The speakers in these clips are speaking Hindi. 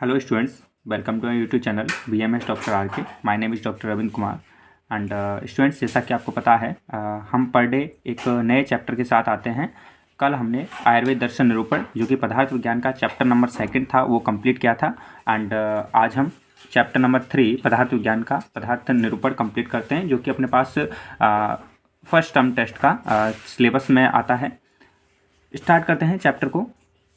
Hello students, welcome to our YouTube channel BMS Dr. RK. My name is Dr. Ravindra Kumar and students, जैसा कि आपको पता है हम पर डे एक नए चैप्टर के साथ आते हैं। कल हमने आयुर्वेद दर्शन निरूपण जो कि पदार्थ विज्ञान का चैप्टर नंबर 2 था वो कंप्लीट किया था एंड आज हम चैप्टर नंबर 3 पदार्थ विज्ञान का पदार्थ निरूपण कंप्लीट करते हैं जो कि अपने पास फर्स्ट टर्म टेस्ट का सिलेबस में आता है। स्टार्ट करते हैं चैप्टर को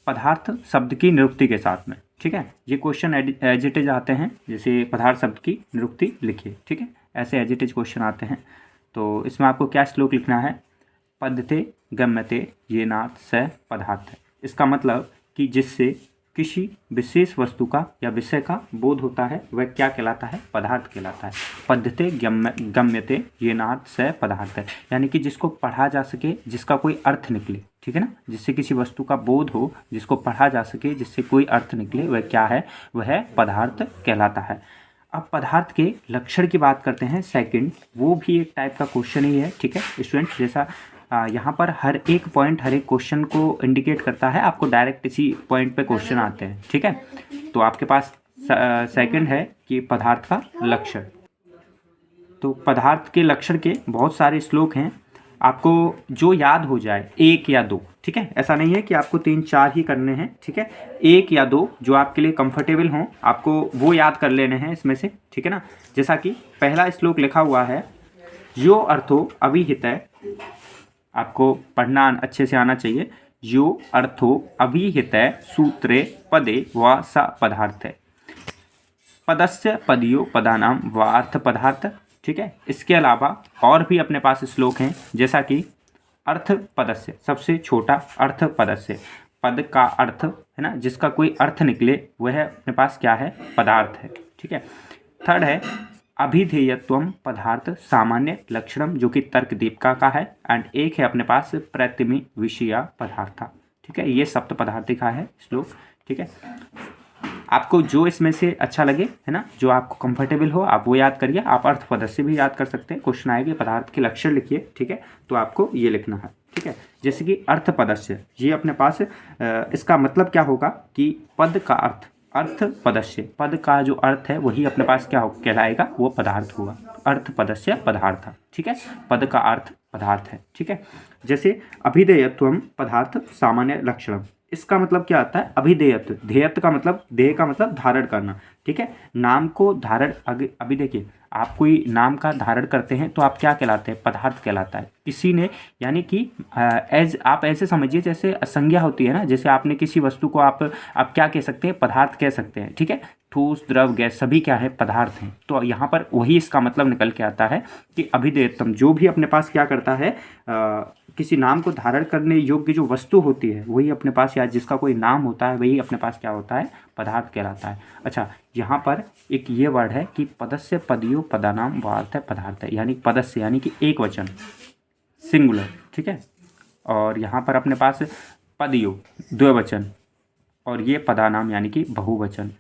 पदार्थ शब्द की निरुक्ति के साथ में। ठीक है, ये क्वेश्चन एज इट इज आते हैं, जैसे पदार्थ शब्द की निरुक्ति लिखिए। ठीक है, ऐसे एज इट इज क्वेश्चन आते हैं। तो इसमें आपको क्या श्लोक लिखना है, पद्धते गम्यते ये नाथ स पदार्थ है। इसका मतलब कि जिससे किसी विशेष वस्तु का या विषय का बोध होता है वह क्या कहलाता है, पदार्थ कहलाता है। पद्धते गम्यते ये नाथ स पदार्थ है, यानी कि जिसको पढ़ा जा सके, जिसका कोई अर्थ निकले। ठीक है ना, जिससे किसी वस्तु का बोध हो, जिसको पढ़ा जा सके, जिससे कोई अर्थ निकले, वह क्या है, वह पदार्थ कहलाता है। अब पदार्थ के लक्षण की बात करते हैं सेकंड, वो भी एक टाइप का क्वेश्चन ही है। ठीक है स्टूडेंट्स, जैसा यहाँ पर हर एक पॉइंट हर एक क्वेश्चन को इंडिकेट करता है, आपको डायरेक्ट इसी पॉइंट पे क्वेश्चन आते हैं। ठीक है, तो आपके पास सेकंड है कि पदार्थ का लक्षण। तो पदार्थ के लक्षण के बहुत सारे श्लोक हैं, आपको जो याद हो जाए, एक या दो। ठीक है, ऐसा नहीं है कि आपको 3-4 ही करने हैं। ठीक है, एक या दो जो आपके लिए कंफर्टेबल हों, आपको वो याद कर लेने हैं इसमें से। ठीक है ना, जैसा कि पहला श्लोक लिखा हुआ है, यो अर्थो अभिहित है। आपको पढ़ना अच्छे से आना चाहिए। यो अर्थो अभिहित सूत्रे पदे व स पदार्थ है। पदस्य पदियो पदानाम व अर्थ पदार्थ। ठीक है, इसके अलावा और भी अपने पास श्लोक हैं, जैसा कि अर्थ पदस्य, सबसे छोटा अर्थ पदस्य, पद का अर्थ है ना, जिसका कोई अर्थ निकले वह अपने पास क्या है, पदार्थ है। ठीक है, थर्ड है अभिधेयत्वम पदार्थ सामान्य लक्षणम जो कि तर्क दीपिका का है एंड एक है अपने पास प्रतिमी विषया पदार्थ। ठीक है, ये सप्त पदार्थिका है श्लोक। ठीक है, आपको जो इसमें से अच्छा लगे है ना, जो आपको कंफर्टेबल हो, आप वो याद करिए। आप अर्थ पदस्य भी याद कर सकते हैं, क्वेश्चन आएगा पदार्थ के लक्षण लिखिए। ठीक है, तो आपको ये लिखना है। ठीक है, जैसे कि अर्थ पदस्य, ये अपने पास इसका मतलब क्या होगा कि पद का अर्थ, अर्थ पदस्य, पद का जो अर्थ है वही अपने पास क्या हो कहलाएगा, वो पदार्थ होगा। अर्थ पदस्य पदार्थ। ठीक है, पद का अर्थ पदार्थ है। ठीक है, जैसे अभिधेयत्वम पदार्थ सामान्य लक्षणम, इसका मतलब क्या आता है, अभिधेयत्व, ध्येयत्व का मतलब, देह का मतलब धारण करना। ठीक है, नाम को धारण, अभी देखिए आप कोई नाम का धारण करते हैं तो आप क्या कहलाते हैं, पदार्थ कहलाता है। किसी ने, यानी कि एज आप ऐसे समझिए जैसे संज्ञा होती है ना, जैसे आपने किसी वस्तु को आप क्या कह सकते हैं, पदार्थ कह सकते हैं। ठीक है, ठोस द्रव गैस सभी क्या है, पदार्थ हैं। तो यहाँ पर वही इसका मतलब निकल के आता है कि अभिधेयत्वम जो भी अपने पास क्या करता है, किसी नाम को धारण करने योग्य जो वस्तु होती है वही अपने पास, या जिसका कोई नाम होता है वही अपने पास क्या होता है, पदार्थ कहलाता है। अच्छा, यहाँ पर एक ये वर्ड है कि पदस्य पदियो पदानाम वार्थ है पदार्थ है, यानी पदस्य यानी कि एक वचन, सिंगुलर। ठीक है, और यहाँ पर अपने पास पदियो द्विवचन, और ये पदानाम यानी कि बहुवचन,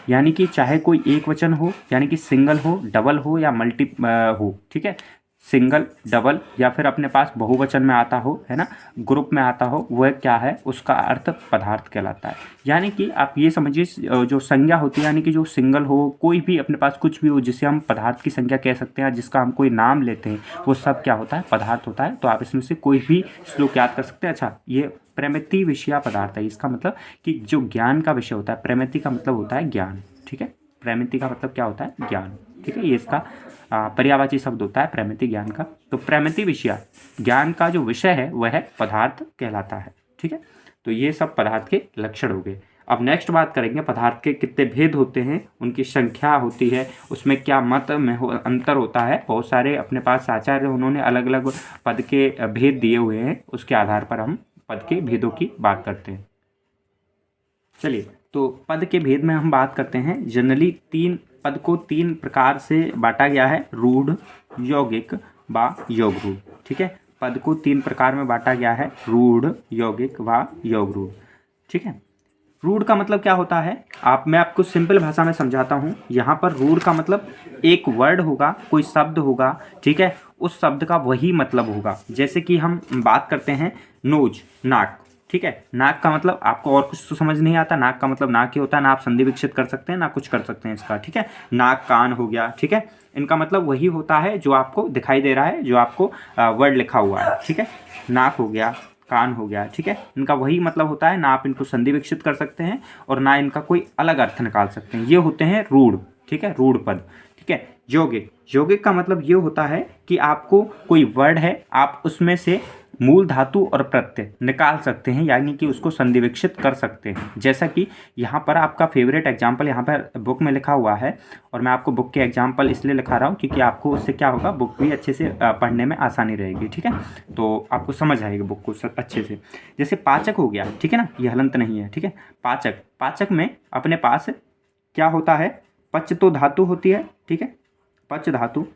यानी कि चाहे कोई एक वचन हो, यानी कि सिंगल हो, डबल हो या मल्टी हो। ठीक है, सिंगल, डबल या फिर अपने पास बहुवचन में आता हो, है ना, ग्रुप में आता हो, वह क्या है, उसका अर्थ पदार्थ कहलाता है। यानी कि आप ये समझिए जो संज्ञा होती है, यानी कि जो सिंगल हो, कोई भी अपने पास कुछ भी हो जिसे हम पदार्थ की संज्ञा कह सकते हैं, जिसका हम कोई नाम लेते हैं, वो सब क्या होता है, पदार्थ होता है। तो आप इसमें से कोई भी श्लोक याद कर सकते हैं। अच्छा, ये प्रमिति विषया पदार्थ है, इसका मतलब कि जो ज्ञान का विषय होता है, प्रमिति का मतलब होता है ज्ञान। ठीक है, प्रमिति का मतलब क्या होता है, ज्ञान। ठीक है, ये इसका पर्यायवाची शब्द होता है प्रमिति ज्ञान का। तो प्रमिति विषय, ज्ञान का जो विषय है वह पदार्थ कहलाता है। ठीक है, तो ये सब पदार्थ के लक्षण हो गए। अब नेक्स्ट बात करेंगे, पदार्थ के कितने भेद होते हैं, उनकी संख्या होती है, उसमें क्या मत में अंतर होता है। बहुत सारे अपने पास आचार्य, उन्होंने अलग अलग पद के भेद दिए हुए हैं, उसके आधार पर हम पद के भेदों की बात करते हैं। चलिए, तो पद के भेद में हम बात करते हैं। जनरली पद को 3 प्रकार से बांटा गया है, रूढ़, यौगिक व योग रूढ़। ठीक है, पद को 3 प्रकार में बांटा गया है, रूढ़, यौगिक व योग रूढ़। ठीक है, रूढ़ का मतलब क्या होता है, मैं आपको सिंपल भाषा में समझाता हूँ। यहाँ पर रूढ़ का मतलब एक वर्ड होगा, कोई शब्द होगा। ठीक है, उस शब्द का वही मतलब होगा। जैसे कि हम बात करते हैं नोज, नाक, ठीक है। नाक का मतलब आपको और कुछ तो समझ नहीं आता, नाक का मतलब नाक ही होता है, ना आप संधि विकसित कर सकते हैं ना कुछ कर सकते हैं इसका, ठीक है। नाक कान हो गया, ठीक है, इनका मतलब वही होता है जो आपको दिखाई दे रहा है, जो आपको वर्ड लिखा हुआ है, ठीक है। नाक हो गया, कान हो गया, ठीक है, इनका वही मतलब होता है, ना आप इनको संधि विकसित कर सकते हैं और ना इनका कोई अलग अर्थ निकाल सकते हैं। ये होते हैं रूढ़, ठीक है, रूढ़ पद, ठीक है। यौगिक, यौगिक का मतलब ये होता है कि आपको कोई वर्ड है, आप उसमें से मूल धातु और प्रत्यय निकाल सकते हैं, यानी कि उसको संधि विकसित कर सकते हैं। जैसा कि यहाँ पर आपका फेवरेट एग्जाम्पल यहाँ पर बुक में लिखा हुआ है, और मैं आपको बुक के एग्जाम्पल इसलिए लिखा रहा हूँ क्योंकि आपको उससे क्या होगा, बुक भी अच्छे से पढ़ने में आसानी रहेगी, ठीक है, तो आपको समझ आएगी बुक को अच्छे से। जैसे पाचक हो गया, ठीक है ना, ये हलंत नहीं है, ठीक है। पाचक, पाचक में अपने पास क्या होता है, पच तो धातु होती है, ठीक है, पच धातु,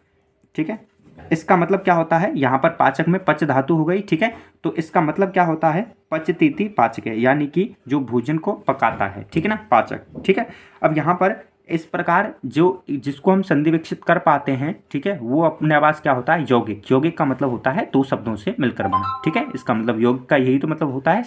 ठीक है। इसका मतलब क्या होता है, यहाँ पर पाचक में पच धातु हो गई, ठीक है, तो इसका मतलब क्या होता है, पचतीति पाचक है, यानी कि जो भोजन को पकाता है, ठीक है ना, पाचक, ठीक है। अब यहाँ पर इस प्रकार जो जिसको हम संधि विकसित कर पाते हैं, ठीक है, वो अपने आवाज क्या होता है, यौगिक। यौगिक का मतलब होता है दो शब्दों से मिलकर बना, ठीक है, इसका मतलब यौगिक का यही तो मतलब होता है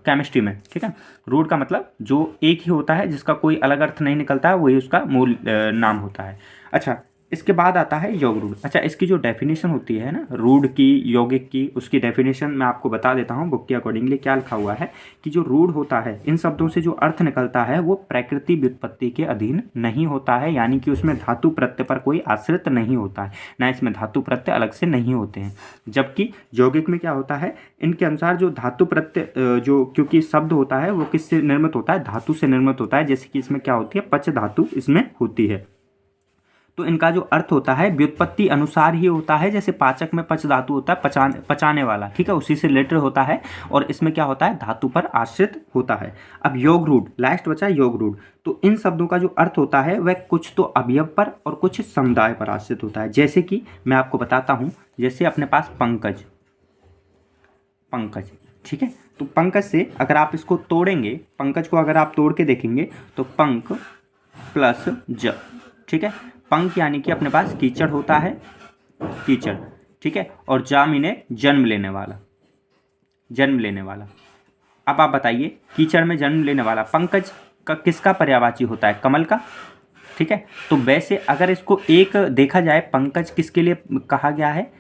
केमिस्ट्री में, ठीक है। रूट का मतलब जो एक ही होता है, जिसका कोई अलग अर्थ नहीं निकलता है, वही उसका मूल नाम होता है। अच्छा, इसके बाद आता है योग रूढ़। अच्छा, इसकी जो डेफिनेशन होती है ना, रूढ़ की, यौगिक की, उसकी डेफिनेशन मैं आपको बता देता हूँ बुक के अकॉर्डिंगली क्या लिखा हुआ है कि जो रूढ़ होता है, इन शब्दों से जो अर्थ निकलता है वो प्रकृति व्युत्पत्ति के अधीन नहीं होता है, यानी कि उसमें धातु प्रत्यय पर कोई आश्रित नहीं होता है, ना इसमें धातु प्रत्यय अलग से नहीं होते हैं। जबकि यौगिक में क्या होता है, इनके अनुसार जो धातु प्रत्यय जो, क्योंकि शब्द होता है वो किससे निर्मित होता है, धातु से निर्मित होता है, जैसे कि इसमें क्या होती है, पच धातु इसमें होती है, तो इनका जो अर्थ होता है व्युत्पत्ति अनुसार ही होता है। जैसे पाचक में पच धातु होता है, पचाने वाला, ठीक है, उसी से रिलेटेड होता है, और इसमें क्या होता है, धातु पर आश्रित होता है। अब योग रूढ़, लास्ट बचा योग रूढ़, तो इन शब्दों का जो अर्थ होता है वह कुछ तो अवयव पर और कुछ समुदाय पर आश्रित होता है। जैसे कि मैं आपको बताता हूँ, जैसे अपने पास पंकज, पंकज, ठीक है, तो पंकज से अगर आप इसको तोड़ेंगे, पंकज को अगर आप तोड़ के देखेंगे तो पंक प्लस ज, ठीक है, पंक यानी कि अपने पास कीचड़ होता है, कीचड़, ठीक है, और जामिने जन्म लेने वाला, जन्म लेने वाला। अब आप बताइए, कीचड़ में जन्म लेने वाला पंकज का किसका पर्यायवाची होता है, कमल का, ठीक है। तो वैसे अगर इसको एक देखा जाए, पंकज किसके लिए कहा गया है,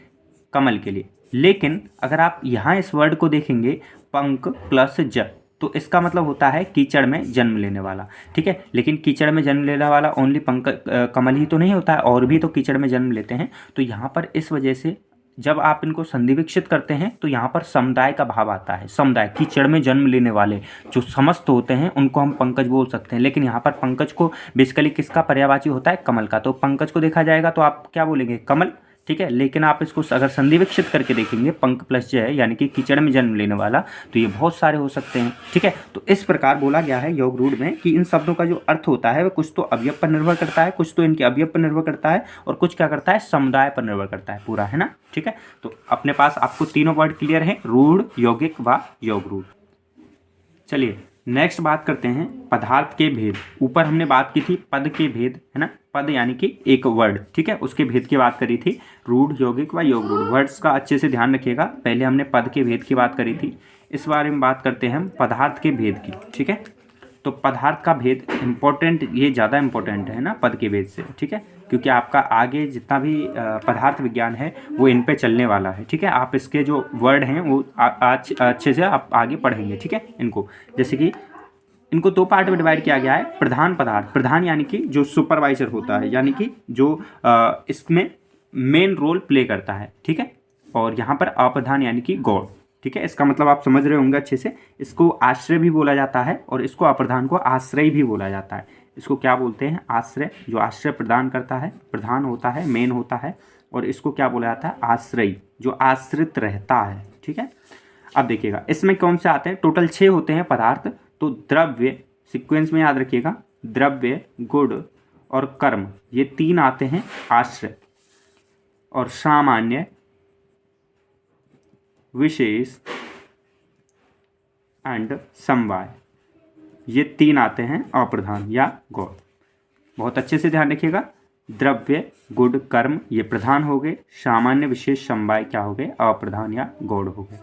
कमल के लिए, लेकिन अगर आप यहाँ इस वर्ड को देखेंगे, पंक प्लस ज, तो इसका मतलब होता है कीचड़ में जन्म लेने वाला, ठीक है। लेकिन कीचड़ में जन्म लेने वाला ओनली पंक कमल ही तो नहीं होता है, और भी तो कीचड़ में जन्म लेते हैं। तो यहाँ पर इस वजह से जब आप इनको संधि विकसित करते हैं तो यहाँ पर समुदाय का भाव आता है, समुदाय, कीचड़ में जन्म लेने वाले जो समस्त होते हैं उनको हम पंकज बोल सकते हैं। लेकिन यहाँ पर पंकज को बेसिकली किसका पर्यायवाची होता है, कमल का, तो पंकज को देखा जाएगा तो आप क्या बोलेंगे, कमल, ठीक है। लेकिन आप इसको अगर संधि विकसित करके देखेंगे, पंक प्लस ज है, यानी कि कीचड़ में जन्म लेने वाला, तो ये बहुत सारे हो सकते हैं, ठीक है। तो इस प्रकार बोला गया है योग रूढ़ में कि इन शब्दों का जो अर्थ होता है वह कुछ तो अवयव पर निर्भर करता है, कुछ तो इनके अवयव पर निर्भर करता है, और कुछ क्या करता है, समुदाय पर निर्भर करता है, पूरा, है ना, ठीक है। तो अपने पास आपको तीनों वर्ड क्लियर है, रूढ़, यौगिक व योग रूढ़। चलिए नेक्स्ट बात करते हैं पदार्थ के भेद। ऊपर हमने बात की थी पद के भेद, है ना, पद यानी कि एक वर्ड, ठीक है, उसके भेद की बात करी थी, रूढ़, यौगिक व योग रूढ़। वर्ड्स का अच्छे से ध्यान रखिएगा, पहले हमने पद के भेद की बात करी थी, इस बारे में बात करते हैं हम पदार्थ के भेद की, ठीक है। तो पदार्थ का भेद इम्पोर्टेंट, ये ज़्यादा इम्पोर्टेंट है ना पद के भेद से, ठीक है, क्योंकि आपका आगे जितना भी पदार्थ विज्ञान है वो इन पे चलने वाला है, ठीक है। आप इसके जो वर्ड हैं वो आज अच्छे से आप आगे पढ़ेंगे, ठीक है। इनको जैसे कि इनको दो पार्ट में डिवाइड किया गया है। प्रधान पदार्थ, प्रधान यानी कि जो सुपरवाइजर होता है, यानी कि जो इसमें मेन रोल प्ले करता है, ठीक है। और यहाँ पर अप्रधान यानी कि गॉड, ठीक है। इसका मतलब आप समझ रहे होंगे अच्छे से। इसको आश्रय भी बोला जाता है और इसको अप्रधान को आश्रय भी बोला जाता है। इसको क्या बोलते हैं, आश्रय, जो आश्रय प्रदान करता है, प्रधान होता है, मेन होता है, और इसको क्या बोला जाता है, आश्रयी, जो आश्रित रहता है, ठीक है। अब देखिएगा इसमें कौन से आते हैं, टोटल 6 होते हैं पदार्थ। तो द्रव्य, सीक्वेंस में याद रखिएगा, द्रव्य, गुण और कर्म, ये 3 आते हैं आश्रय, और सामान्य, विशेष एंड समवाय, ये 3 आते हैं अप्रधान या गौड़। बहुत अच्छे से ध्यान रखिएगा, द्रव्य, गुण, कर्म ये प्रधान हो गए, सामान्य, विशेष, समवाय क्या हो गए, अप्रधान या गौड़ हो गए,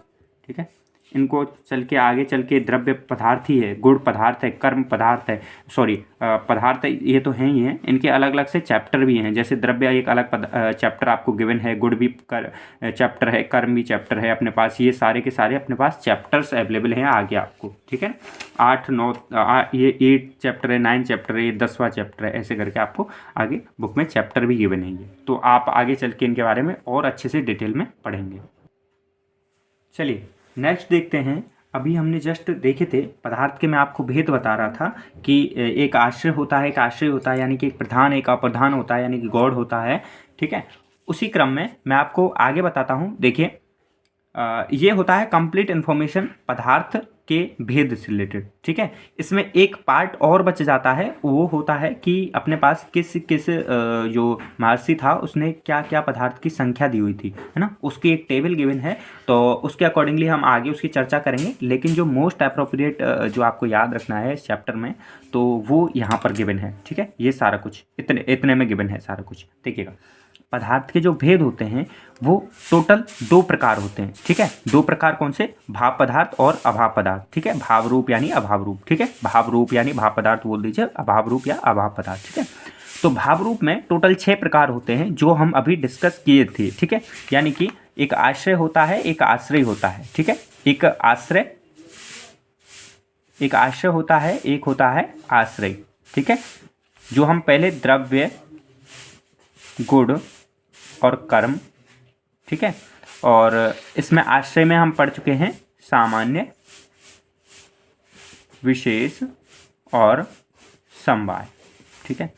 ठीक है। इनको चल के आगे चल के द्रव्य पदार्थ ही है, गुण पदार्थ है, कर्म पदार्थ है, सॉरी पदार्थ ये तो हैं ही हैं, इनके अलग अलग से चैप्टर भी हैं। जैसे द्रव्य एक अलग चैप्टर आपको गिवन है, गुण भी चैप्टर है, कर्म भी चैप्टर है अपने पास। ये सारे के सारे अपने पास चैप्टर्स अवेलेबल हैं आगे आपको, ठीक है। 8 9 ये 8 चैप्टर है, 9 चैप्टर है, ये 10वां चैप्टर है, ऐसे करके आपको आगे बुक में चैप्टर भी गिवन है। तो आप आगे चल के इनके बारे में और अच्छे से डिटेल में पढ़ेंगे। चलिए नेक्स्ट देखते हैं। अभी हमने जस्ट देखे थे पदार्थ के, मैं आपको भेद बता रहा था कि एक आश्रय होता है, एक आश्रय होता है, यानी कि एक प्रधान एक अप्रधान होता है, यानी कि गॉड होता है, ठीक है। उसी क्रम में मैं आपको आगे बताता हूँ। देखिए ये होता है कंप्लीट इन्फॉर्मेशन पदार्थ के भेद से रिलेटेड, ठीक है। इसमें एक पार्ट और बच जाता है, वो होता है कि अपने पास किस किस जो महर्षि था उसने क्या क्या पदार्थ की संख्या दी हुई थी, है ना, उसकी एक टेबल गिवन है। तो उसके अकॉर्डिंगली हम आगे उसकी चर्चा करेंगे। लेकिन जो मोस्ट अप्रोप्रिएट जो आपको याद रखना है इस चैप्टर में, तो वो यहाँ पर गिवन है, ठीक है। ये सारा कुछ इतने में गिवन है सारा कुछ। देखिएगा पदार्थ के जो भेद होते हैं वो टोटल 2 प्रकार होते हैं, ठीक है। 2 प्रकार कौन से? भाव पदार्थ और अभाव पदार्थ, ठीक है। भाव रूप यानी अभाव रूप, ठीक है। भाव रूप यानी भाव पदार्थ बोल दीजिए, अभाव रूप या अभाव पदार्थ, ठीक है। तो भाव रूप में टोटल 6 प्रकार होते हैं जो हम अभी डिस्कस किए थे, ठीक है। यानी कि एक आश्रय होता है, एक आश्रय होता है, ठीक है। एक आश्रय होता है, एक होता है आश्रय, ठीक है। जो हम पहले द्रव्य, गुण और कर्म, ठीक है। और इसमें आश्रय में हम पढ़ चुके हैं सामान्य, विशेष और समवाय, ठीक है,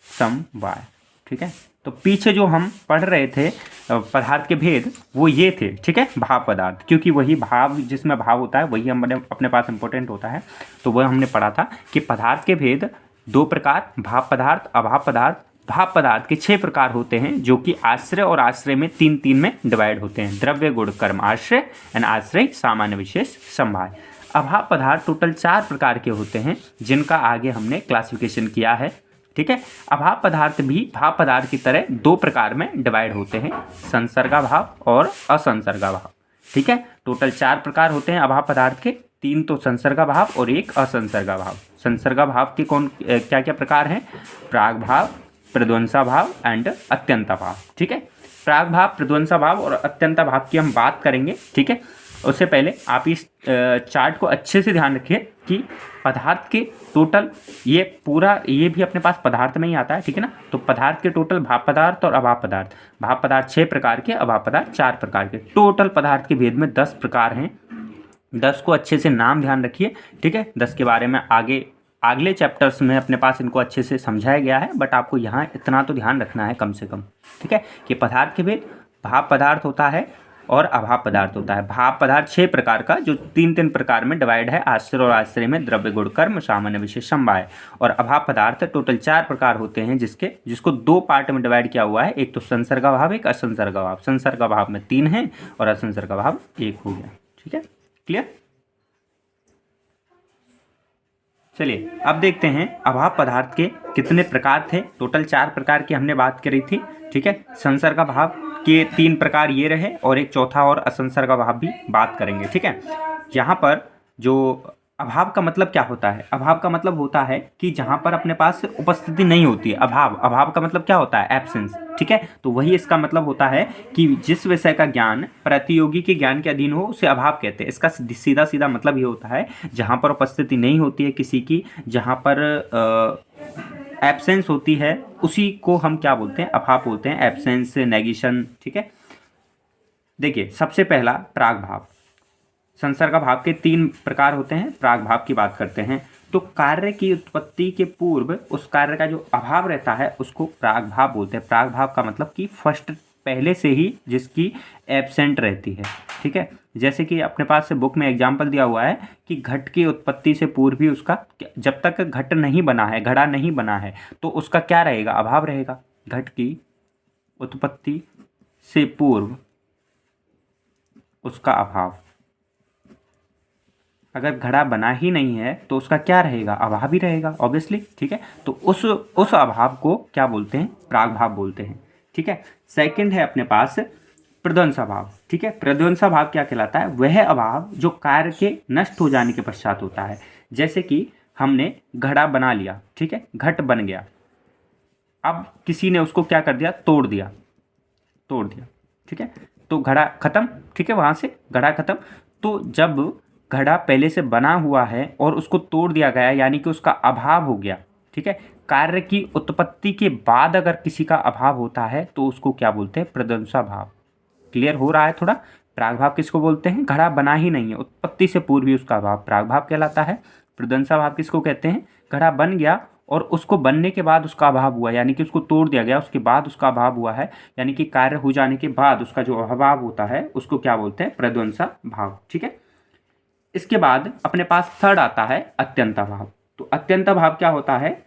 समवाय, ठीक है। तो पीछे जो हम पढ़ रहे थे पदार्थ के भेद वो ये थे, ठीक है, भाव पदार्थ, क्योंकि वही भाव जिसमें भाव होता है वही हमने अपने पास इंपॉर्टेंट होता है। तो वह हमने पढ़ा था कि पदार्थ के भेद 2 प्रकार, भाव पदार्थ, अभाव पदार्थ। भाव पदार्थ के 6 प्रकार होते हैं जो कि आश्रय और आश्रय में 3 में डिवाइड होते हैं। द्रव्य, गुण, कर्म, आश्रय एंड आश्रय, सामान्य, विशेष, समवाय। अभाव पदार्थ टोटल 4 प्रकार के होते हैं जिनका आगे हमने क्लासिफिकेशन किया है, ठीक है। अभाव पदार्थ भी भाव पदार्थ की तरह 2 प्रकार में डिवाइड होते हैं, संसर्गाभाव और असंसर्गाभाव, ठीक है। टोटल 4 प्रकार होते हैं अभाव पदार्थ के, 3 तो संसर्गाभाव और 1 असंसर्गाभाव। संसर्गाभाव के कौन क्या क्या प्रकार हैं? प्रागभाव, प्रध्वंसाभाव एंड अत्यंताभाव, ठीक है। प्रागभाव, प्रध्वंसाभाव और अत्यंताभाव की हम बात करेंगे, ठीक है। उससे पहले आप इस चार्ट को अच्छे से ध्यान रखिए कि पदार्थ के टोटल ये पूरा ये भी अपने पास पदार्थ में ही आता है, ठीक है ना। तो पदार्थ के टोटल भाव पदार्थ और अभाव पदार्थ, भाव पदार्थ 6 प्रकार के, अभाव पदार्थ 4 प्रकार के। टोटल पदार्थ के भेद में 10 प्रकार हैं। 10 को अच्छे से नाम ध्यान रखिए, ठीक है। 10 के बारे में अगले चैप्टर्स में अपने पास इनको अच्छे से समझाया गया है, बट आपको यहाँ इतना तो ध्यान रखना है कम से कम, ठीक है, कि पदार्थ के भेद भाव पदार्थ होता है और अभाव पदार्थ होता है। भाव पदार्थ 6 प्रकार का जो 3 प्रकार में डिवाइड है, आश्रय और आश्रय में, द्रव्य, गुण, कर्म, सामान्य, विशेष, समवाय। और अभाव पदार्थ टोटल 4 प्रकार होते हैं जिसको 2 पार्ट में डिवाइड किया हुआ है, एक तो संसर्गाभाव, एक असंसर्गाभाव। संसर्गाभाव में 3 हैं और असंसर्गाभाव 1 हो गया, ठीक है, क्लियर। चलिए अब देखते हैं अभाव पदार्थ के कितने प्रकार थे। टोटल 4 प्रकार की हमने बात करी थी, ठीक है। संसर्गाभाव के 3 प्रकार ये रहे और एक चौथा और असंसर्गाभाव भी बात करेंगे, ठीक है। यहाँ पर जो अभाव का मतलब क्या होता है? अभाव का मतलब होता है कि जहाँ पर अपने पास उपस्थिति नहीं होती है। अभाव का मतलब क्या होता है? एब्सेंस, ठीक है। तो वही इसका मतलब होता है कि जिस विषय का ज्ञान प्रतियोगी के ज्ञान के अधीन हो उसे अभाव कहते हैं। इसका सीधा सीधा मतलब ये होता है जहाँ पर उपस्थिति नहीं होती है किसी की, जहाँ पर एब्सेंस होती है, उसी को हम क्या बोलते हैं? अभाव बोलते हैं, एब्सेंस, नेगेशन, ठीक है। देखिए सबसे पहला प्राग भाव। संसर्ग भाव के 3 प्रकार होते हैं। प्राग भाव की बात करते हैं तो कार्य की उत्पत्ति के पूर्व उस कार्य का जो अभाव रहता है उसको प्राग भाव बोलते हैं। प्राग भाव का मतलब कि फर्स्ट, पहले से ही जिसकी एब्सेंट रहती है, ठीक है। जैसे कि अपने पास से बुक में एग्जाम्पल दिया हुआ है कि घट की उत्पत्ति से पूर्व भी उसका, जब तक घट नहीं बना है, घड़ा नहीं बना है, तो उसका क्या रहेगा? अभाव रहेगा। घट की उत्पत्ति से पूर्व उसका अभाव। अगर घड़ा बना ही नहीं है तो उसका क्या रहेगा? अभाव ही रहेगा, ऑब्वियसली, ठीक है। तो उस अभाव को क्या बोलते हैं? प्राग भाव बोलते हैं, ठीक है। सेकंड है अपने पास प्रध्वंसाभाव। ठीक है, प्रध्वंसाभाव क्या कहलाता है? वह अभाव जो कार्य के नष्ट हो जाने के पश्चात होता है। जैसे कि हमने घड़ा बना लिया, ठीक है, घट बन गया, अब किसी ने उसको क्या कर दिया? तोड़ दिया, ठीक है, तो घड़ा खत्म। ठीक है, वहां से घड़ा खत्म। तो जब घड़ा पहले से बना हुआ है और उसको तोड़ दिया गया, यानी कि उसका अभाव हो गया। ठीक है, कार्य की उत्पत्ति के बाद अगर किसी का अभाव होता है तो उसको क्या बोलते हैं? प्रध्वंसाभाव। क्लियर हो रहा है थोड़ा? प्रागभाव किसको बोलते हैं? घड़ा बना ही नहीं है, उत्पत्ति से पूर्व ही उसका अभाव प्रागभाव कहलाता है। प्रध्वंसाभाव किसको कहते हैं? घड़ा बन गया और उसको बनने के बाद उसका अभाव हुआ, यानी कि उसको तोड़ दिया गया, उसके बाद उसका अभाव हुआ है, यानी कि कार्य हो जाने के बाद उसका जो अभाव होता है उसको क्या बोलते हैं? प्रध्वंसाभाव। ठीक है, इसके बाद अपने पास थर्ड आता है अत्यंताभाव। तो अत्यंताभाव क्या होता है?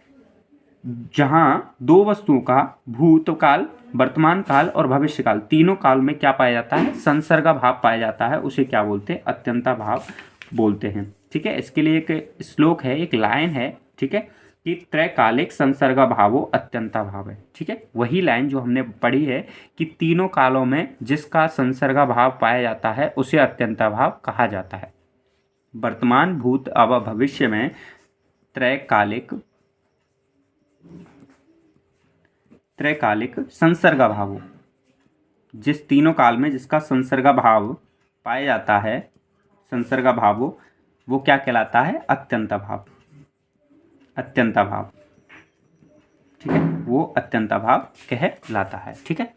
जहां दो वस्तुओं का भूतकाल, वर्तमान काल और भविष्य काल, तीनों काल में क्या पाया जाता है? संसर्गा भाव पाया जाता है, उसे क्या बोलते हैं? अत्यंता भाव बोलते हैं। ठीक है, इसके लिए एक श्लोक है, एक लाइन है, ठीक है, कि त्रैकालिक संसर्गा भावो अत्यंता भाव है। ठीक है, वही लाइन जो हमने पढ़ी है कि तीनों कालों में जिसका संसर्गा भाव पाया जाता है उसे अत्यंता भाव कहा जाता है। वर्तमान, भूत व भविष्य में त्रैकालिक संसर्गा भाव, जिस तीनों काल में जिसका संसर्गा भाव पाया जाता है, संसर्गा भाव, वो क्या कहलाता है? अत्यंता भाव। ठीक है, वो अत्यंता भाव कहलाता है। ठीक है,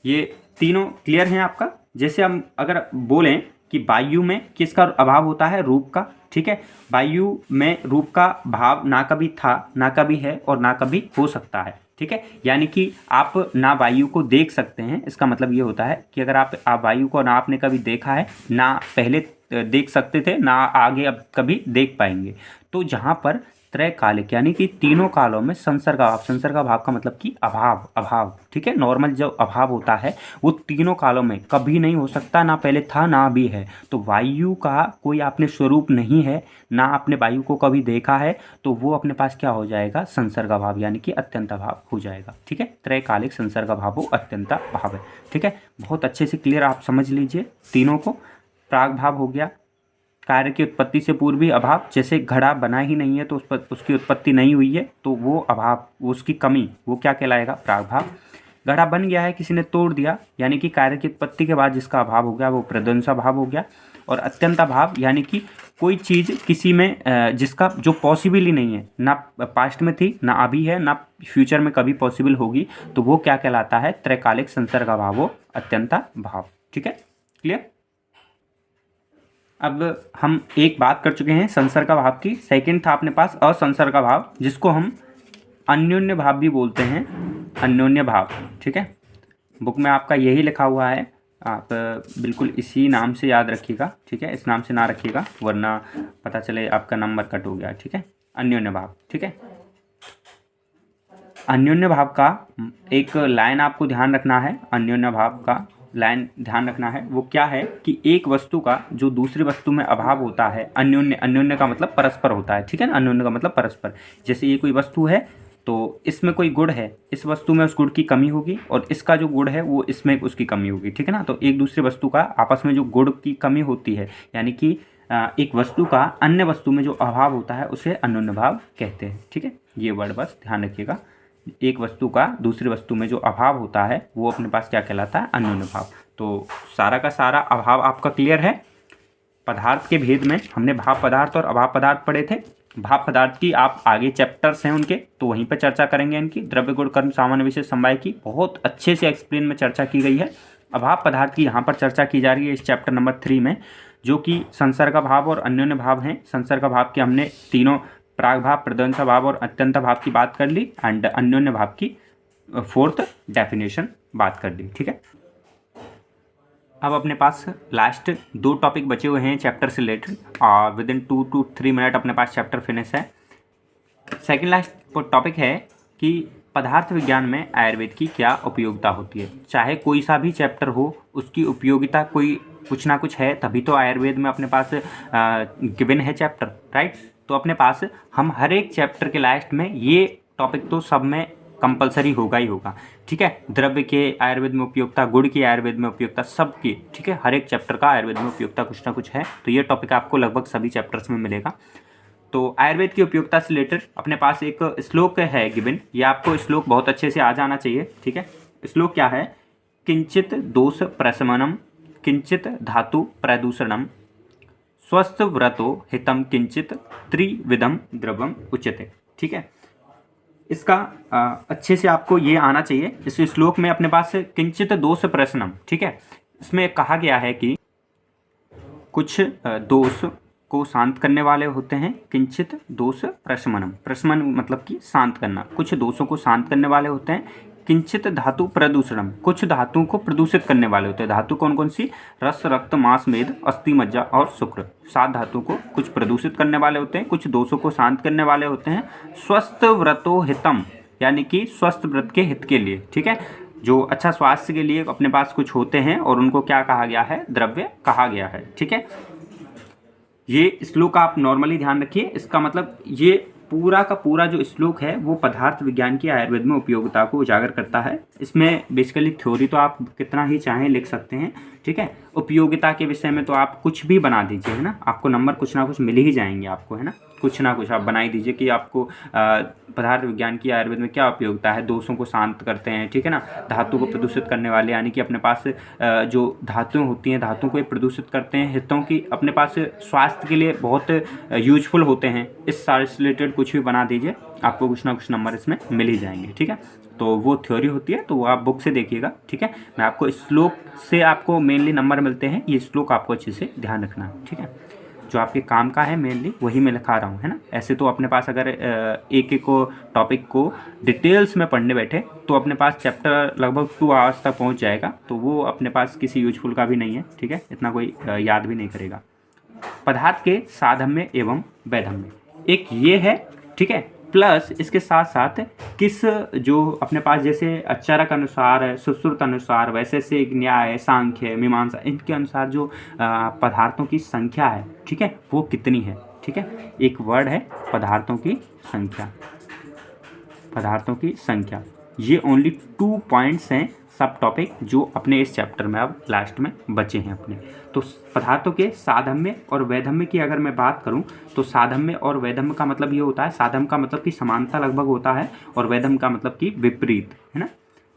ये तीनों क्लियर हैं आपका? जैसे हम अगर बोलें कि वायु में किसका अभाव होता है? रूप का। ठीक है, वायु में रूप का भाव ना कभी था, ना कभी है और ना कभी हो सकता है। ठीक है, यानी कि आप ना वायु को देख सकते हैं, इसका मतलब ये होता है कि अगर आप वायु को ना आपने कभी देखा है, ना पहले देख सकते थे, ना आगे अब कभी देख पाएंगे। तो जहाँ पर त्रैकालिक यानी कि तीनों कालों में संसर्गा भाव का मतलब कि अभाव। ठीक है, नॉर्मल जो अभाव होता है वो तीनों कालों में कभी नहीं हो सकता, ना पहले था ना अभी है। तो वायु का कोई आपने स्वरूप नहीं है, ना आपने वायु को कभी देखा है, तो वो अपने पास क्या हो जाएगा? संसर्गा भाव यानी कि अत्यंता भाव हो जाएगा। ठीक है, त्रैकालिक संसर्गा भाव वो अत्यंता भाव है। ठीक है, बहुत अच्छे से क्लियर आप समझ लीजिए तीनों को। प्राग भाव हो गया, कार्य की उत्पत्ति से पूर्वी अभाव, जैसे घड़ा बना ही नहीं है तो उस पर उसकी उत्पत्ति नहीं हुई है, तो वो अभाव, उसकी कमी, वो क्या कहलाएगा? प्रागभाव। घड़ा बन गया है, किसी ने तोड़ दिया, यानी कि कार्य की उत्पत्ति के बाद जिसका अभाव हो गया वो प्रध्वंसा भाव हो गया। और अत्यंता भाव यानी कि कोई चीज़ किसी में जिसका जो पॉसिबल ही नहीं है, ना पास्ट में थी, ना अभी है, ना फ्यूचर में कभी पॉसिबल होगी, तो वो क्या कहलाता है? त्रैकालिक संसर्गा भाव, वो अत्यंता भाव। ठीक है, क्लियर? अब हम एक बात कर चुके हैं संसर्गा भाव की। सेकंड था अपने पास असंसर्गा भाव, जिसको हम अन्योन्य भाव भी बोलते हैं, अन्योन्य भाव। ठीक है, बुक में आपका यही लिखा हुआ है, आप बिल्कुल इसी नाम से याद रखिएगा। ठीक है, इस नाम से ना रखिएगा वरना पता चले आपका नंबर कट हो गया। ठीक है, अन्योन्य भाव। ठीक है, अन्योन्य भाव का एक लाइन आपको ध्यान रखना है, अन्योन्य भाव का लाइन ध्यान रखना है। वो क्या है कि एक वस्तु का जो दूसरी वस्तु में अभाव होता है, अन्योन्य का मतलब परस्पर होता है। ठीक है ना, अन्योन्य का मतलब परस्पर। जैसे ये कोई वस्तु है तो इसमें कोई गुण है, इस वस्तु में उस गुण की कमी होगी, और इसका जो गुण है वो इसमें उसकी कमी होगी। ठीक है ना, तो एक दूसरी वस्तु का आपस में जो गुण की कमी होती है, यानी कि एक वस्तु का अन्य वस्तु में जो अभाव होता है उसे अन्योन्य भाव कहते हैं। ठीक है, ये वर्ड बस ध्यान रखिएगा। एक वस्तु का दूसरी वस्तु में जो अभाव होता है वो अपने पास क्या कहलाता है? अन्योन्य भाव। तो सारा का सारा अभाव आपका क्लियर है। पदार्थ के भेद में हमने भाव पदार्थ और अभाव पदार्थ पढ़े थे। भाव पदार्थ की आप आगे चैप्टर्स हैं उनके, तो वहीं पर चर्चा करेंगे इनकी। द्रव्य गुण कर्म सामान्य विशेष समवाय की बहुत अच्छे से एक्सप्लेन में चर्चा की गई है। अभाव पदार्थ की यहाँ पर चर्चा की जा रही है इस चैप्टर नंबर 3 में, जो कि संसर्गा भाव और अन्योन्य भाव हैं। संसर्गा भाव के हमने तीनों प्राग भाव, प्रध्वंसा भाव और अत्यंता भाव की बात कर ली, एंड अन्योन्य भाव की फोर्थ डेफिनेशन बात कर ली। ठीक है, अब अपने पास लास्ट 2 टॉपिक बचे हुए हैं चैप्टर से रिलेटेड, और विद इन 2 to 3 मिनट अपने पास चैप्टर फिनिश है। सेकेंड लास्ट टॉपिक है कि पदार्थ विज्ञान में आयुर्वेद की क्या उपयोगिता होती है। चाहे कोई सा भी चैप्टर हो, उसकी उपयोगिता कोई कुछ ना कुछ है, तभी तो आयुर्वेद में अपने पास गिवन है चैप्टर, राइट। तो अपने पास हम हर एक चैप्टर के लास्ट में ये टॉपिक तो सब में कंपलसरी होगा ही होगा, ठीक है। द्रव्य के आयुर्वेद में उपयोगिता, गुण की आयुर्वेद में उपयोगिता, सबकी, ठीक है, हर एक चैप्टर का आयुर्वेद में उपयोगिता कुछ ना कुछ है। तो ये टॉपिक आपको लगभग सभी चैप्टर्स में मिलेगा। तो आयुर्वेद की उपयोगिता से रिलेटेड अपने पास एक श्लोक है गिवन, ये आपको श्लोक बहुत अच्छे से आ जाना चाहिए, ठीक है। श्लोक क्या है? किंचित दोष प्रशमनम, किंचित धातु प्रदूषणम, स्वस्थ व्रतो हितम किंचित त्रिविधम द्रवम उच्यते, ठीक है। इसका अच्छे से आपको ये आना चाहिए। इस श्लोक में अपने पास किंचित दोष प्रशमनम, ठीक है, इसमें कहा गया है कि कुछ दोष को शांत करने वाले होते हैं। किंचित दोष प्रशमनम, प्रशमन मतलब कि शांत करना, कुछ दोषों को शांत करने वाले होते हैं। किंचित धातु प्रदूषणम, कुछ धातुओं को प्रदूषित करने वाले होते हैं। धातु कौन कौन सी? रस, रक्त, मांस, मेद, अस्थि, मज्जा और शुक्र, 7 धातुओं को कुछ प्रदूषित करने वाले होते हैं, कुछ दोषों को शांत करने वाले होते हैं। स्वस्थ व्रतो हितम, यानी कि स्वस्थ व्रत के हित के लिए, ठीक है, जो अच्छा स्वास्थ्य के लिए अपने पास कुछ होते हैं और उनको क्या कहा गया है? द्रव्य कहा गया है, ठीक है। ये श्लोक आप नॉर्मली ध्यान रखिए। इसका मतलब ये पूरा का पूरा जो श्लोक है वो पदार्थ विज्ञान की आयुर्वेद में उपयोगिता को उजागर करता है। इसमें बेसिकली थ्योरी तो आप कितना ही चाहें लिख सकते हैं, ठीक है। उपयोगिता के विषय में तो आप कुछ भी बना दीजिए, है ना, आपको नंबर कुछ ना कुछ मिल ही जाएंगे आपको, है ना, कुछ ना कुछ आप बना ही दीजिए कि आपको पदार्थ विज्ञान की आयुर्वेद में क्या उपयोगिता है। दोषों को शांत करते हैं, ठीक है ना, धातु को प्रदूषित करने वाले, यानी कि अपने पास जो धातुएं होती हैं धातुओं को प्रदूषित करते हैं, हितों की अपने पास स्वास्थ्य के लिए बहुत यूजफुल होते हैं। इस सारे से रिलेटेड कुछ भी बना दीजिए, आपको कुछ ना कुछ नंबर इसमें मिल ही जाएंगे, ठीक है। तो वो थ्योरी होती है, तो वो आप बुक से देखिएगा, ठीक है। मैं आपको इस श्लोक से आपको मेनली नंबर मिलते हैं, ये श्लोक आपको अच्छे से ध्यान रखना है, ठीक है। जो आपके काम का है मेनली वही मैं लिखा रहा हूँ, है ना। ऐसे तो अपने पास अगर एक एक को टॉपिक को डिटेल्स में पढ़ने बैठे तो अपने पास चैप्टर लगभग 2 आवर्स तक पहुँच जाएगा, तो वो अपने पास किसी यूजफुल का भी नहीं है, ठीक है, इतना कोई याद भी नहीं करेगा। पदार्थ के साधम्य एवं वैधम्य एक ये है, ठीक है, प्लस इसके साथ साथ किस जो अपने पास जैसे चरक अनुसार है, सुश्रुत अनुसार, वैसे से न्याय, सांख्य, मीमांसा, इनके अनुसार जो पदार्थों की संख्या है, ठीक है, वो कितनी है, ठीक है। एक वर्ड है पदार्थों की संख्या, पदार्थों की संख्या, ये ओनली 2 पॉइंट्स हैं सब टॉपिक जो अपने इस चैप्टर में अब लास्ट में बचे हैं अपने। तो पदार्थों के साधम्य और वैधम्य की अगर मैं बात करूं तो साधम्य और वैधम्य का मतलब ये होता है, साधम्य का मतलब कि समानता लगभग होता है और वैधम्य का मतलब कि विपरीत, है ना।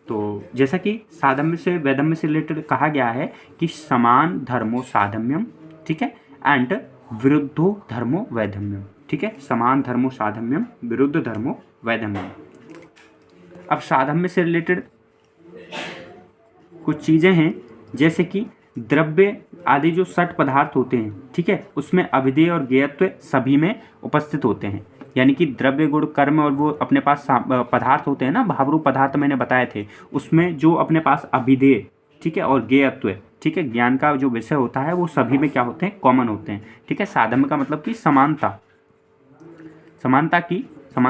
तो जैसा कि साधम्य से वैधम्य से रिलेटेड कहा गया है कि समान धर्मो साधम्यम, ठीक है, एंड विरुद्धो धर्मो वैधम्यम, ठीक है, समान धर्मो साधम्यम, विरुद्ध धर्मो वैधम्यम। अब साधम्य से रिलेटेड कुछ चीज़ें हैं, जैसे कि द्रव्य आदि जो 60 पदार्थ होते हैं, ठीक है, उसमें अभिधेय और ज्ञेयत्व सभी में उपस्थित होते हैं। यानी कि द्रव्य, गुण, कर्म और वो अपने पास पदार्थ होते हैं ना, भावरूप पदार्थ मैंने बताए थे, उसमें जो अपने पास अभिधेय, ठीक है, और ज्ञेयत्व, ठीक है, ज्ञान का जो विषय होता है वो सभी में क्या होते हैं? कॉमन होते हैं, ठीक है। साधम्य का मतलब कि समानता, समानता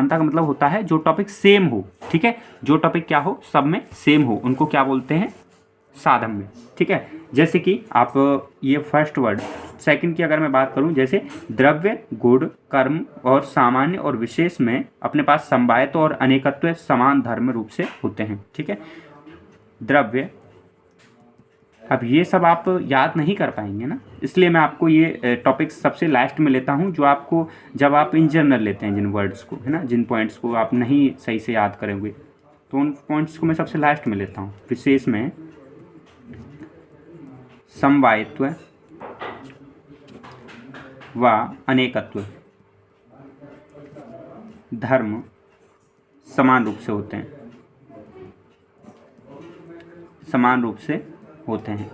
का मतलब होता है जो टॉपिक सेम हो, ठीक है, जो टॉपिक क्या हो, सब में सेम हो, उनको क्या बोलते हैं? साधम्य, ठीक है। जैसे कि आप ये फर्स्ट वर्ड, सेकंड की अगर मैं बात करूं, जैसे द्रव्य, गुण, कर्म और सामान्य और विशेष में अपने पास समवायत्व और अनेकत्व समान धर्म रूप से होते हैं, ठीक है। द्रव्य, अब ये सब आप याद नहीं कर पाएंगे ना, इसलिए मैं आपको ये टॉपिक सबसे लास्ट में लेता हूँ, जो आपको जब आप इन जनरल लेते हैं जिन वर्ड्स को, है ना, जिन पॉइंट्स को आप नहीं सही से याद करेंगे, तो उन पॉइंट्स को मैं सबसे लास्ट में लेता हूँ। विशेष में समवायत्व व अनेकत्व धर्म समान रूप से होते हैं, समान रूप से होते हैं।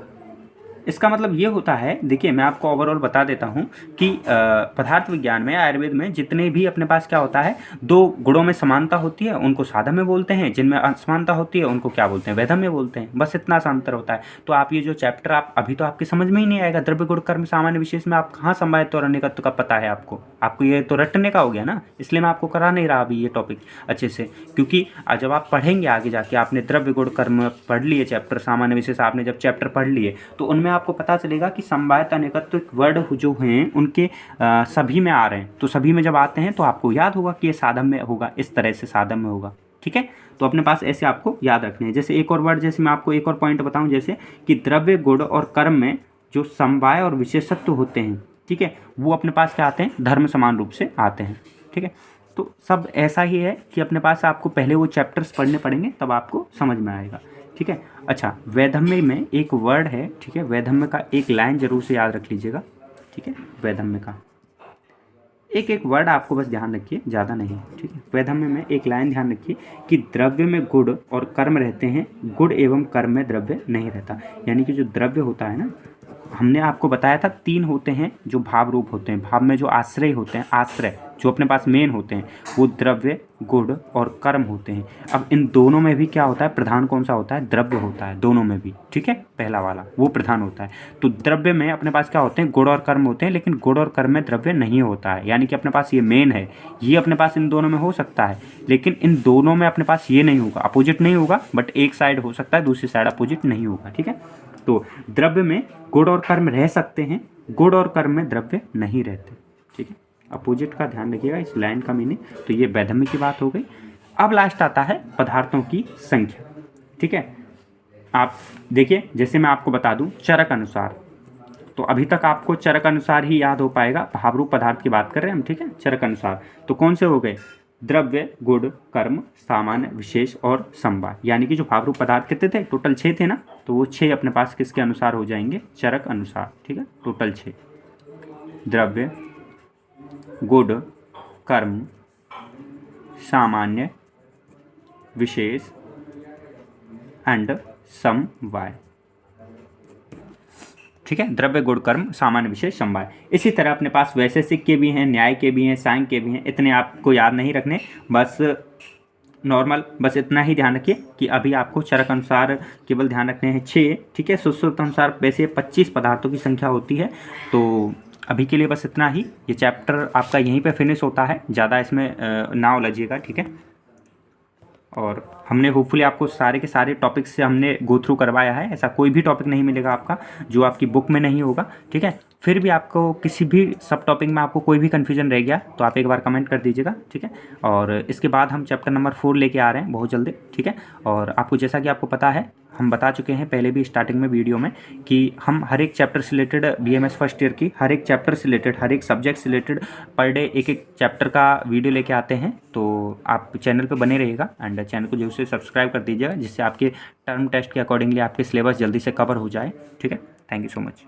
इसका मतलब ये होता है, देखिए मैं आपको ओवरऑल बता देता हूँ कि पदार्थ विज्ञान में, आयुर्वेद में जितने भी अपने पास क्या होता है, 2 गुणों में समानता होती है उनको साधम्य बोलते हैं, जिनमें असमानता होती है उनको क्या बोलते हैं? वैधम्य बोलते हैं। बस इतना सा अंतर होता है। तो आप ये जो चैप्टर आप अभी तो आपके समझ में ही नहीं आएगा, द्रव्य, गुण, कर्म, सामान्य, विशेष में आप कहाँ समवायत्व और अनेकत्व का पता है आपको ये तो रटने का हो गया ना, इसलिए मैं आपको करा नहीं रहा अभी ये टॉपिक अच्छे से, क्योंकि जब आप पढ़ेंगे आगे जाके, आपने द्रव्य, गुण, कर्म पढ़ लिए चैप्टर, सामान्य, विशेष आपने जब चैप्टर पढ़ लिए तो उनमें आपको पता चलेगा कि समवायत्व, अनेकत्व वर्ड जो हैं उनके सभी में आ रहे हैं, तो सभी में जब आते हैं तो आपको याद होगा कि ये साधम्य होगा, इस तरह से साधम्य होगा, ठीक है। तो अपने पास ऐसे आपको याद रखने हैं। जैसे एक और वर्ड, जैसे मैं आपको एक और पॉइंट बताऊं, जैसे कि द्रव्य, गुण और कर्म में जो समवाय और विशेषत्व होते हैं, ठीक है, वो अपने पास क्या आते हैं, धर्म समान रूप से आते हैं। ठीक है, तो सब ऐसा ही है कि अपने पास आपको पहले वो चैप्टर्स पढ़ने पड़ेंगे, तब आपको समझ में आएगा। ठीक है। अच्छा, वैधम्य में एक वर्ड है, ठीक है, वैधम्य का एक लाइन जरूर से याद रख लीजिएगा। ठीक है, वैधम्य का एक एक वर्ड आपको बस ध्यान रखिए, ज़्यादा नहीं। ठीक है, वैधम्य में एक लाइन ध्यान रखिए कि द्रव्य में गुण और कर्म रहते हैं, गुण एवं कर्म में द्रव्य नहीं रहता। यानी कि जो द्रव्य होता है ना, हमने आपको बताया था 3 होते हैं जो भाव रूप होते हैं। भाव में जो आश्रय होते हैं, आश्रय जो अपने पास मेन होते हैं, वो द्रव्य, गुण और कर्म होते हैं। अब इन दोनों में भी क्या होता है, प्रधान कौन सा होता है, द्रव्य होता है दोनों में भी। ठीक है, पहला वाला वो प्रधान होता है। तो द्रव्य में अपने पास क्या होते हैं, गुण और कर्म होते हैं, लेकिन गुण और कर्म में द्रव्य नहीं होता है। यानी कि अपने पास ये मेन है, ये अपने पास इन दोनों में हो सकता है, लेकिन इन दोनों में अपने पास ये नहीं होगा, अपोजिट नहीं होगा, बट एक साइड हो सकता है, दूसरी साइड अपोजिट नहीं होगा। ठीक है, तो द्रव्य में गुण और कर्म रह सकते हैं, गुण और कर्म में द्रव्य नहीं रहते। ठीक है, अपोजिट का ध्यान रखिएगा इस लाइन का मीनिंग। तो ये वैधम्य की बात हो गई। अब लास्ट आता है पदार्थों की संख्या। ठीक है, आप देखिए, जैसे मैं आपको बता दूं चरक अनुसार, तो अभी तक आपको चरक अनुसार ही याद हो पाएगा, भावरूप पदार्थ की बात कर रहे हैं हम। ठीक है, चरक अनुसार तो कौन से हो गए, द्रव्य, गुण, कर्म, सामान्य, विशेष और समवाय। यानी कि जो भावरूप पदार्थ कितने थे, टोटल 6 थे ना, तो वो 6 अपने पास किसके अनुसार हो जाएंगे, चरक अनुसार। ठीक है, टोटल 6, द्रव्य, गुण, कर्म, सामान्य, विशेष एंड समवाय। ठीक है, द्रव्य, गुण, कर्म, सामान्य, विशेष, समवाय। इसी तरह अपने पास वैशेषिक के भी हैं, न्याय के भी हैं, सांख्य के भी हैं। इतने आपको याद नहीं रखने, बस नॉर्मल, बस इतना ही ध्यान रखिए कि अभी आपको चरक अनुसार केवल ध्यान रखने हैं 6। ठीक है, सुश्रुत अनुसार वैसे 25 पदार्थों की संख्या होती है। तो अभी के लिए बस इतना ही। ये चैप्टर आपका यहीं पे फिनिश होता है, ज़्यादा इसमें ना उलझिएगा। ठीक है, और हमने होपफुली आपको सारे के सारे टॉपिक्स से हमने गो थ्रू करवाया है। ऐसा कोई भी टॉपिक नहीं मिलेगा आपका जो आपकी बुक में नहीं होगा। ठीक है, फिर भी आपको किसी भी सब टॉपिक में आपको कोई भी कन्फ्यूजन रह गया तो आप एक बार कमेंट कर दीजिएगा। ठीक है, और इसके बाद हम चैप्टर नंबर 4 लेके आ रहे हैं बहुत जल्दी। ठीक है, और आपको जैसा कि आपको पता है, हम बता चुके हैं पहले भी स्टार्टिंग में वीडियो में कि हम हर एक चैप्टर से रिलेटेड, BMS फर्स्ट ईयर की हर एक चैप्टर से रिलेटेड, हर एक सब्जेक्ट से रिलेटेड पर डे एक एक चैप्टर का वीडियो लेके आते हैं। तो आप चैनल पे बने रहिएगा एंड चैनल को जरूर से सब्सक्राइब कर दीजिएगा, जिससे आपके टर्म टेस्ट के अकॉर्डिंगली आपके सिलेबस जल्दी से कवर हो जाए। ठीक है, थैंक यू सो मच।